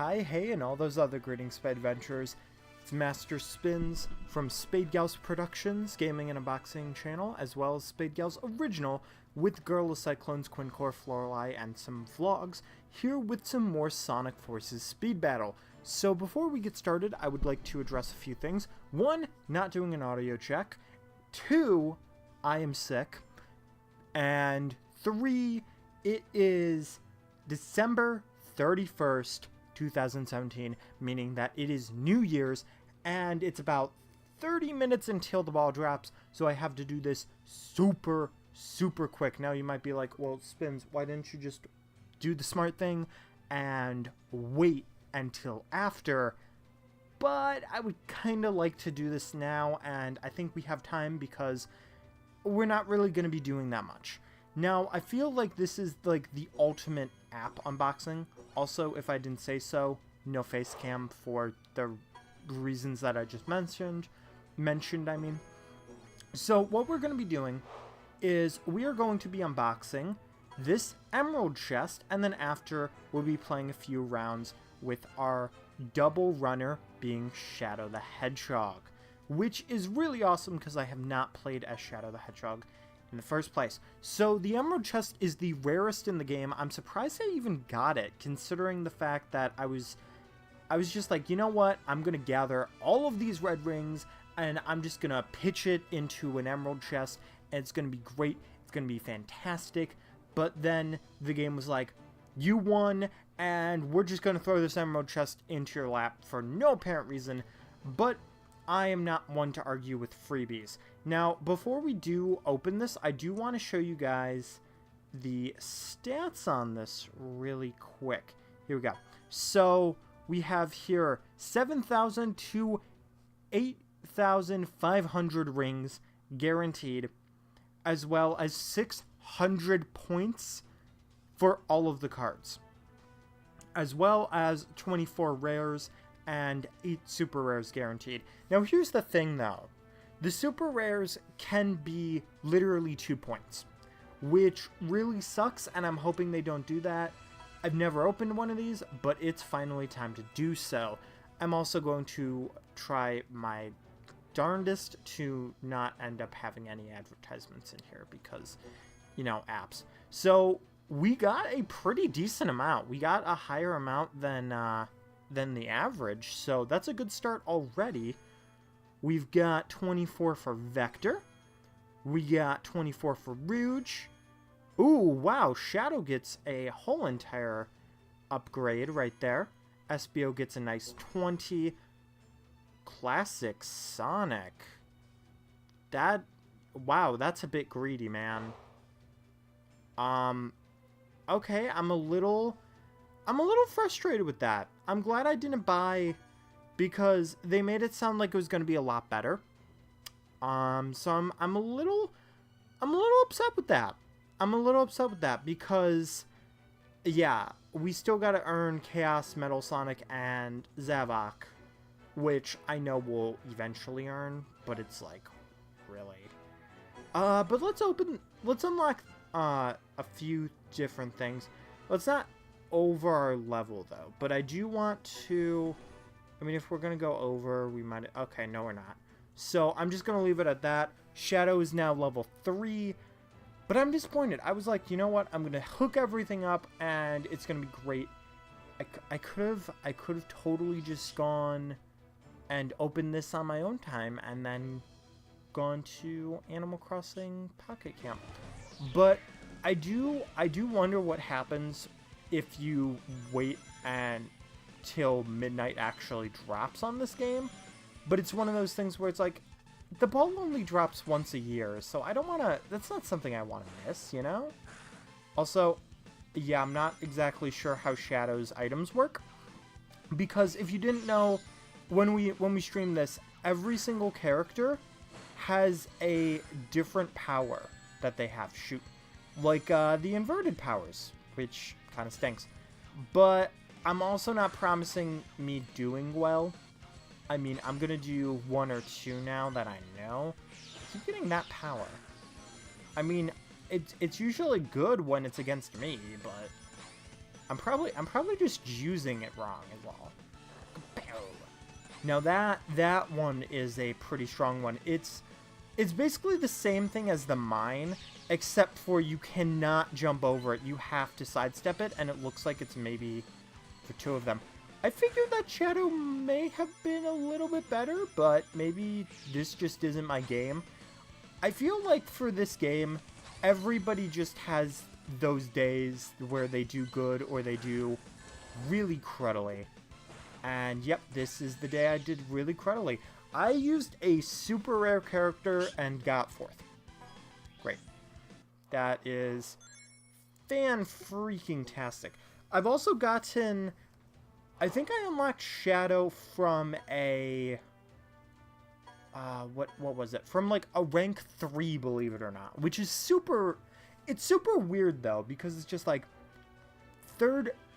hi, hey, and all those other greetings, Spade Adventurers. It's Master Spins from Spade Gals Productions, gaming and unboxing channel, as well as Spade Gals Original, with Girl of Cyclones, Quincore, Florali, and some vlogs, here with some more Sonic Forces speed battle. So before we get started, I would like to address a few things. 1, not doing an audio check. 2, I am sick. And 3, it is December 31st, 2017, meaning that it is New Year's, and it's about 30 minutes until the ball drops, so I have to do this super quick. Now you might be like, well, Spins, why didn't you just do the smart thing and wait until after? But I would kind of like to do this now, and I think we have time because we're not really going to be doing that much. Now, I feel like this is like the ultimate app unboxing. Also, if I didn't say so, no face cam for the reasons that I just mentioned. So what we're going to be doing is we are going to be unboxing this emerald chest, and then after we'll be playing a few rounds with our double runner being Shadow the Hedgehog, which is really awesome because I have not played as Shadow the Hedgehog in the first place. So the emerald chest is the rarest in the game. I'm surprised I even got it, considering the fact that I was just like, you know what, I'm gonna gather all of these red rings and I'm just gonna pitch it into an emerald chest, and it's gonna be great, it's gonna be fantastic. But then the game was like, you won, and we're just gonna throw this emerald chest into your lap for no apparent reason. But I am not one to argue with freebies. Now, before we do open this, I do want to show you guys the stats on this really quick. Here we go. So we have here 7,000 to 8,500 rings guaranteed, as well as 600 points for all of the cards, as well as 24 rares and 8 super rares guaranteed. Now here's the thing though, the super rares can be literally 2 points, which really sucks, and I'm hoping they don't do that. I've never opened one of these, but it's finally time to do so. I'm also going to try my darndest to not end up having any advertisements in here because, you know, apps. So we got a pretty decent amount. We got a higher amount than the average, so that's a good start already. We've got 24 for Vector. We got 24 for Rouge. Ooh, wow, Shadow gets a whole entire upgrade right there. SBO gets a nice 20. Classic Sonic. Wow, that's a bit greedy, man. Okay, I'm a little frustrated with that. I'm glad I didn't buy, because they made it sound like it was going to be a lot better. So I'm a little upset with that. I'm a little upset with that because, yeah, we still got to earn Chaos, Metal Sonic, and Zavok, which I know we'll eventually earn, but it's like, really. But let's unlock a few different things. Let's not over our level though, but I do want to, I mean, if we're gonna go over, we might, okay, no we're not. So I'm just gonna leave it at that. Shadow is now level 3, but I'm disappointed. I was like, you know what, I'm gonna hook everything up and it's gonna be great. I could have totally just gone and opened this on my own time and then gone to Animal Crossing Pocket Camp. But I do wonder what happens if you wait until midnight actually drops on this game. But it's one of those things where it's like, the ball only drops once a year, so I don't want to, that's not something I want to miss, you know? Also, yeah, I'm not exactly sure how Shadow's items work, because if you didn't know, when we stream this, every single character has a different power that they have. Shoot, like the inverted powers, which kind of stinks. But I'm also not promising me doing well. I mean, I'm gonna do 1 or 2 now that I know. Keep getting that power. I mean, it's usually good when it's against me, but I'm probably just using it wrong as well. Now that one is a pretty strong one. It's basically the same thing as the mine, except for you cannot jump over it. You have to sidestep it, and it looks like it's maybe for 2 of them. I figured that Shadow may have been a little bit better, but maybe this just isn't my game. I feel like for this game, everybody just has those days where they do good or they do really cruddily. And yep, this is the day I did really cruddily. I used a super rare character and got 4th. Great. That is fan-freaking-tastic. I've also gotten... I think I unlocked Shadow from a... what was it? From, like, a rank 3, believe it or not. Which is super... It's super weird, though, because it's just, like...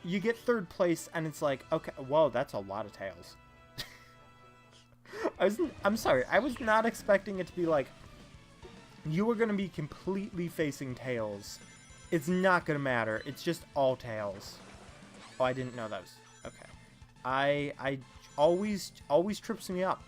You get 3rd place, and it's like, okay, whoa, that's a lot of tails. I'm sorry, I was not expecting it to be like, you were going to be completely facing tails. It's not going to matter. It's just all tails. Oh, I didn't know that was... Okay. I always trips me up.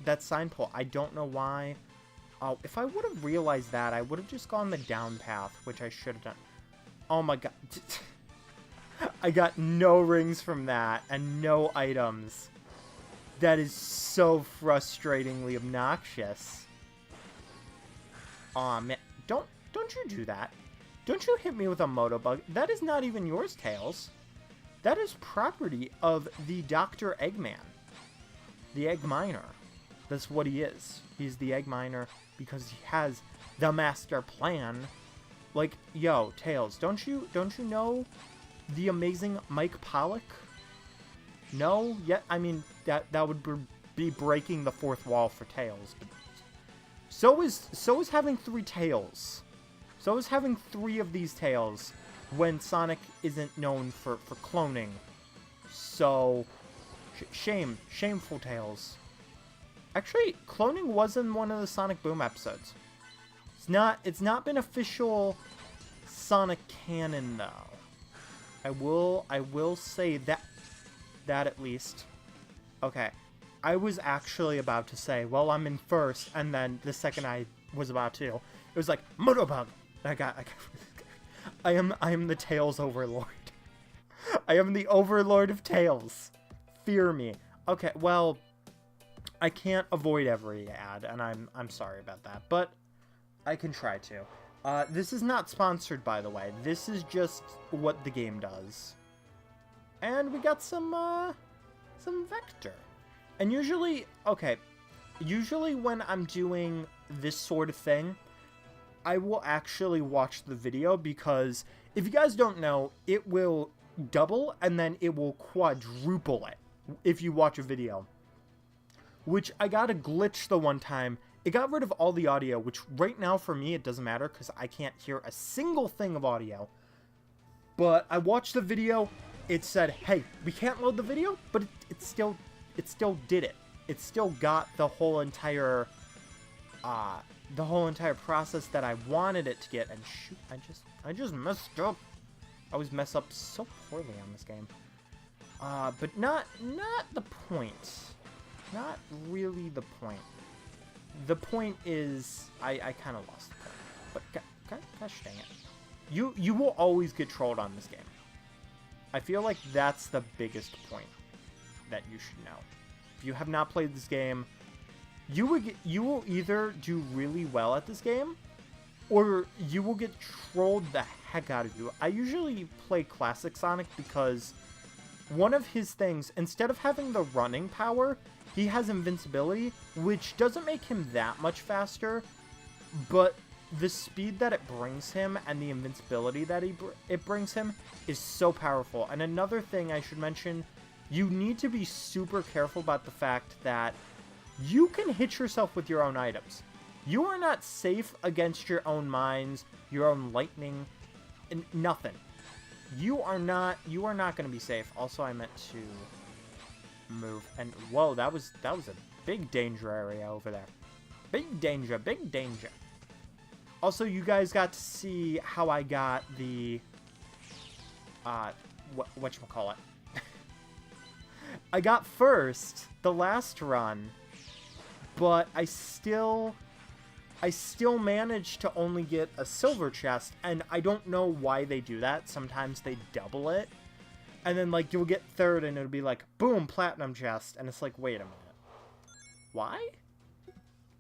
That sign pole. I don't know why. Oh, if I would have realized that, I would have just gone the down path, which I should have done. Oh my god. I got no rings from that, and no items. That is so frustratingly obnoxious. Aw, man. Don't you do that. Don't you hit me with a Motobug. That is not even yours, Tails. That is property of the Dr. Eggman. The Egg Miner. That's what he is. He's the Egg Miner because he has the master plan. Like, yo, Tails, don't you know the amazing Mike Pollock? No? Yeah, I mean, that would be breaking the 4th wall for Tails. But so is having 3 tails. So is having 3 of these tails when Sonic isn't known for cloning. So, shameful Tails. Actually, cloning was in one of the Sonic Boom episodes. It's not been official Sonic canon though. I will say that at least. Okay. I was actually about to say, well, I'm in 1st, and then the second I was about to, it was like, Motobug! I am the Tails Overlord. I am the Overlord of Tails. Fear me. Okay, well, I can't avoid every ad, and I'm sorry about that, but I can try to. This is not sponsored, by the way. This is just what the game does. And we got some Vector. And usually when I'm doing this sort of thing, I will actually watch the video, because if you guys don't know, it will double and then it will quadruple it if you watch a video. Which I got a glitch the one time. It got rid of all the audio, which right now for me it doesn't matter because I can't hear a single thing of audio. But I watched the video, it said, hey, we can't load the video, but it still did it. It still got the whole entire process that I wanted it to get. And shoot, I just messed up. I always mess up so poorly on this game. But not the point. Not really the point. The point is, I kind of lost the point. But gosh dang it. You will always get trolled on this game. I feel like that's the biggest point that you should know. If you have not played this game, you will either do really well at this game, or you will get trolled the heck out of you. I usually play Classic Sonic because one of his things, instead of having the running power, he has invincibility, which doesn't make him that much faster, but the speed that it brings him and the invincibility that it brings him is so powerful. And another thing I should mention, you need to be super careful about the fact that you can hit yourself with your own items. You are not safe against your own mines, your own lightning, and nothing. You are not going to be safe. Also, I meant to move, and whoa, that was a big danger area over there. Big danger, big danger. Also, you guys got to see how I got the whatchamacallit. I got first the last run, but I still managed to only get a silver chest, and I don't know why they do that. Sometimes they double it, and then, like, you'll get third, and it'll be like, boom, platinum chest, and it's like, wait a minute. Why?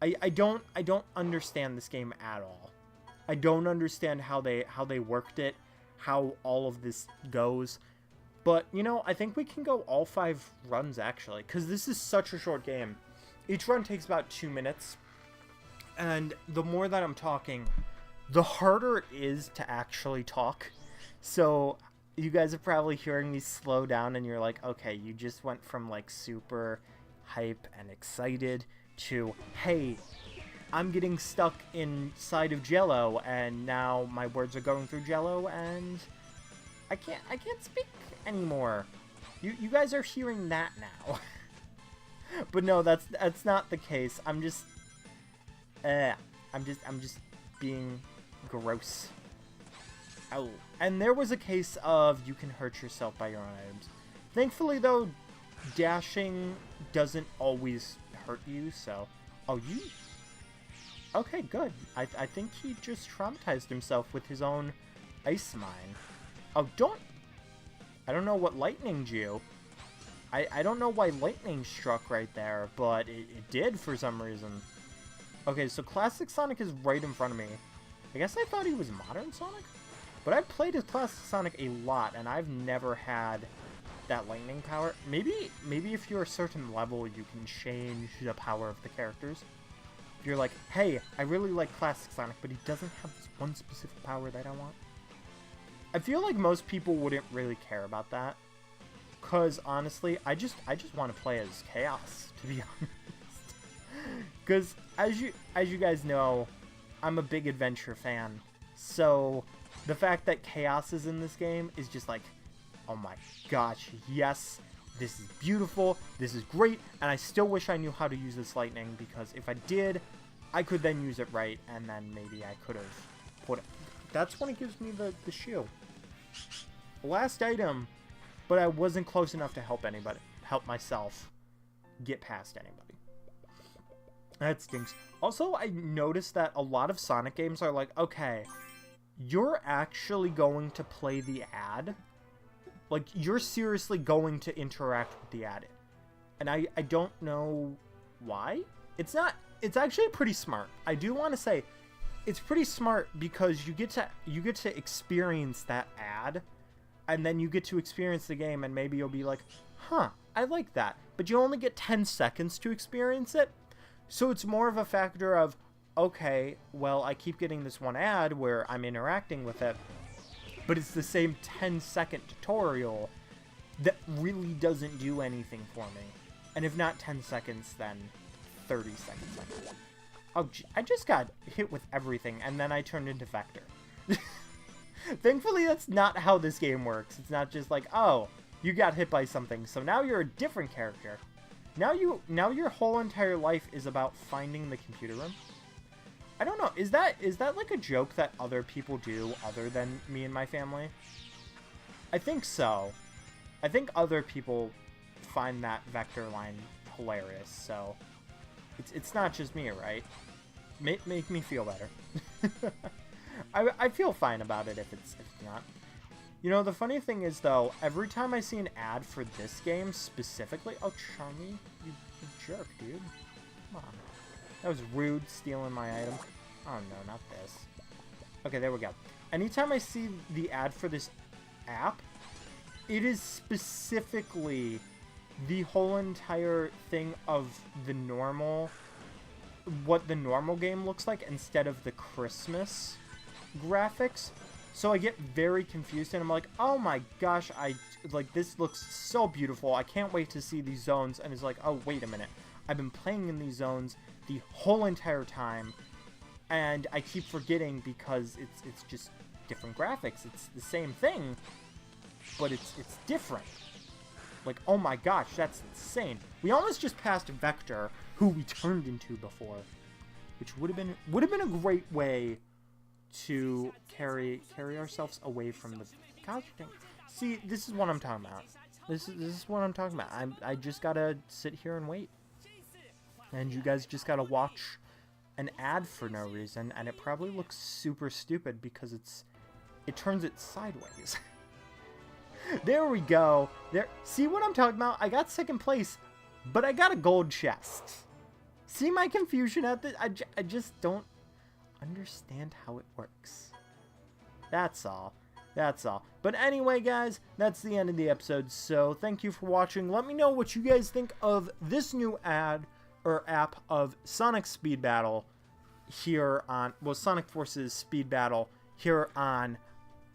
I don't understand this game at all. I don't understand how they worked it, how all of this goes. But, you know, I think we can go all 5 runs, actually, because this is such a short game. Each run takes about 2 minutes, and the more that I'm talking, the harder it is to actually talk. So you guys are probably hearing me slow down, and you're like, okay, you just went from, like, super hype and excited to, hey, I'm getting stuck inside of Jello, and now my words are going through Jello, and I can't speak anymore. You guys are hearing that now. But no, that's not the case. I'm just being gross. Oh, and there was a case of you can hurt yourself by your own items. Thankfully, though, dashing doesn't always hurt you, so... Oh, you... Okay, good. I think he just traumatized himself with his own ice mine. Oh, don't... I don't know what lightninged you. I don't know why lightning struck right there, but it did for some reason. Okay, so Classic Sonic is right in front of me. I guess I thought he was Modern Sonic? But I've played as Classic Sonic a lot, and I've never had that lightning power. Maybe if you're a certain level, you can change the power of the characters. If you're like, hey, I really like Classic Sonic, but he doesn't have this one specific power that I want. I feel like most people wouldn't really care about that. Because, honestly, I just want to play as Chaos, to be honest. Because, as you guys know, I'm a big adventure fan. So, the fact that Chaos is in this game is just like, oh my gosh, yes, this is beautiful, this is great, and I still wish I knew how to use this lightning, because if I did, I could then use it right, and then maybe I could have put it. That's when it gives me the shoe. Last item, but I wasn't close enough to help myself get past anybody. That stinks. Also, I noticed that a lot of Sonic games are like, okay, you're actually going to play the ad. Like, you're seriously going to interact with the ad. And I don't know why. It's actually pretty smart. I do want to say, it's pretty smart because you get to experience that ad, and then you get to experience the game, and maybe you'll be like, huh, I like that. But you only get 10 seconds to experience it. So it's more of a factor of, okay, well, I keep getting this one ad where I'm interacting with it, but it's the same 10-second tutorial that really doesn't do anything for me. And if not 10 seconds, then 30 seconds. Oh, I just got hit with everything, and then I turned into Vector. Thankfully, that's not how this game works. It's not just like, oh, you got hit by something, so now you're a different character. Now your whole entire life is about finding the computer room. I don't know. Is that like a joke that other people do other than me and my family? I think so. I think other people find that Vector line hilarious, so it's not just me, right? Make me feel better. I feel fine about it if it's not. You know, the funny thing is, though, every time I see an ad for this game specifically... Oh, Charmy, you jerk, dude. Come on. That was rude, stealing my item. Oh, no, not this. Okay, there we go. Anytime I see the ad for this app, it is specifically the whole entire thing of the normal... what the normal game looks like instead of the Christmas graphics. So I get very confused and I'm like, oh my gosh, this looks so beautiful. I can't wait to see these zones. And it's like, oh, wait a minute. I've been playing in these zones the whole entire time, and I keep forgetting because it's just different graphics. It's the same thing, but it's different. Like, oh my gosh, that's insane. We almost just passed Vector, who we turned into before, which would have been a great way to carry ourselves away from the... Gosh dang. See, this is what I'm talking about. This is what I'm talking about. I just gotta sit here and wait. And you guys just gotta watch an ad for no reason, and it probably looks super stupid because it turns it sideways. There we go. There. See what I'm talking about? I got second place, but I got a gold chest. See my confusion at this? I just don't understand how it works. That's all. That's all. But anyway, guys, that's the end of the episode. So thank you for watching. Let me know what you guys think of this new ad or app of Sonic Speed Battle here on, well, Sonic Forces Speed Battle here on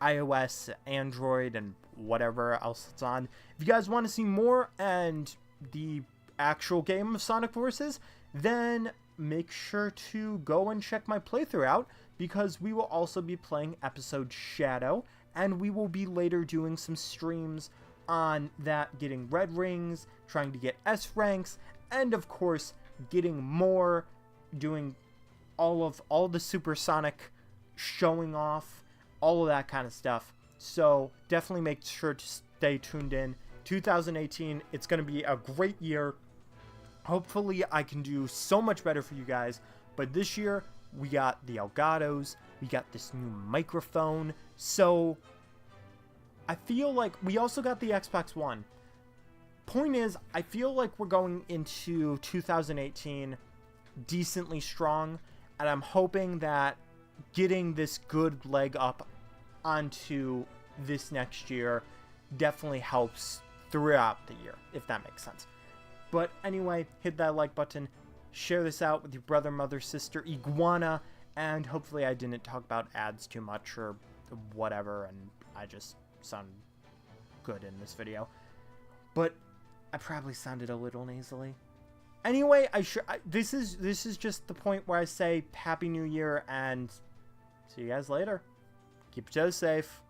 iOS, Android, and whatever else it's on. If you guys want to see more and the actual game of Sonic Forces, then make sure to go and check my playthrough out, because we will also be playing episode Shadow, and we will be later doing some streams on that, getting red rings, trying to get S ranks, and of course getting more, doing all the supersonic showing off, all of that kind of stuff. So definitely make sure to stay tuned in. 2018, it's going to be a great year. Hopefully I can do so much better for you guys, but this year we got the Elgatos, we got this new microphone, so I feel like we also got the Xbox One. Point is, I feel like we're going into 2018 decently strong, and I'm hoping that getting this good leg up onto this next year definitely helps throughout the year, if that makes sense. But anyway, hit that like button, share this out with your brother, mother, sister, iguana, and hopefully I didn't talk about ads too much or whatever, and I just sound good in this video. But I probably sounded a little nasally. Anyway, this is just the point where I say Happy New Year, and see you guys later. Keep your toes safe.